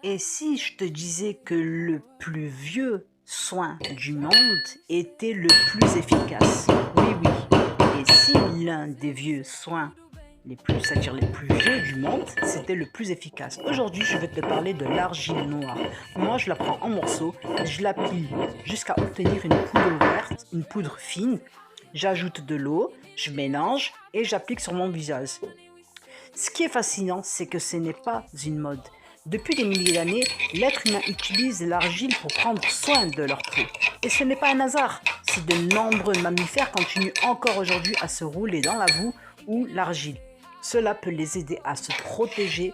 Et si je te disais que le plus vieux soin du monde était le plus efficace? Oui, oui. Et si l'un des vieux soins les plus, c'est-à-dire les plus vieux du monde, c'était le plus efficace. Aujourd'hui, je vais te parler de l'argile noire. Moi, je la prends en morceaux, je la pile jusqu'à obtenir une poudre verte, une poudre fine. J'ajoute de l'eau, je mélange et j'applique sur mon visage. Ce qui est fascinant, c'est que ce n'est pas une mode. Depuis des milliers d'années, l'être humain utilise l'argile pour prendre soin de leur peau. Et ce n'est pas un hasard si de nombreux mammifères continuent encore aujourd'hui à se rouler dans la boue ou l'argile. Cela peut les aider à se protéger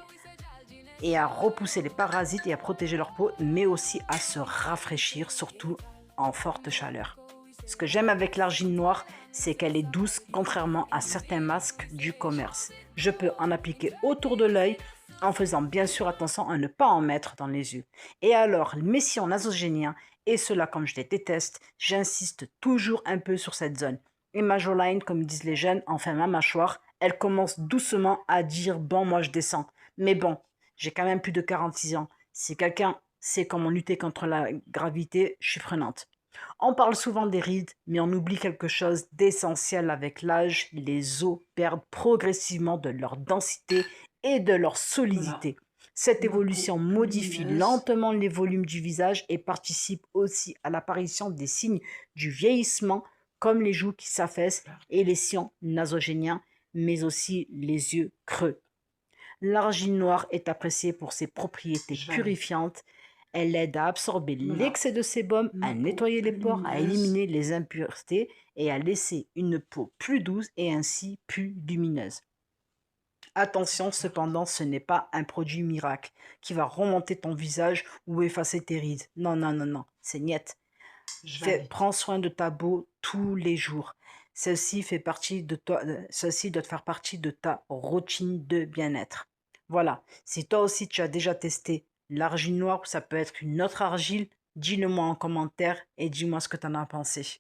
et à repousser les parasites et à protéger leur peau, mais aussi à se rafraîchir, surtout en forte chaleur. Ce que j'aime avec l'argile noire, c'est qu'elle est douce contrairement à certains masques du commerce. Je peux en appliquer autour de l'œil en faisant bien sûr attention à ne pas en mettre dans les yeux. Et alors, mes sillons nasogéniens, et cela comme je les déteste, j'insiste toujours un peu sur cette zone. Et ma jawline, comme disent les jeunes, enfin ma mâchoire, elle commence doucement à dire bon, moi je descends. Mais bon, j'ai quand même plus de 46 ans. Si quelqu'un sait comment lutter contre la gravité, je suis prenante. On parle souvent des rides, mais on oublie quelque chose d'essentiel avec l'âge. Les os perdent progressivement de leur densité et de leur Voilà, solidité. Cette ma peau évolution modifie lumineuse. lentement les volumes du visage et participe aussi à l'apparition des signes du vieillissement, comme les joues qui s'affaissent et les sillons nasogéniens, mais aussi les yeux creux. L'argile noire est appréciée pour ses propriétés Je valide. purifiantes. Elle aide à absorber Voilà, l'excès de sébum, ma à peau nettoyer les pores, à lumineuse. éliminer les impuretés et à laisser une peau plus douce et ainsi plus lumineuse. Attention cependant, ce n'est pas un produit miracle qui va remonter ton visage ou effacer tes rides. Non, non, non, non, c'est niet. Je valide. Prends soin de ta peau tous les jours. Ceci doit faire partie de ta routine de bien-être. Voilà. Si toi aussi tu as déjà testé l'argile noire ou ça peut être une autre argile, dis-le moi en commentaire et dis-moi ce que tu en as pensé.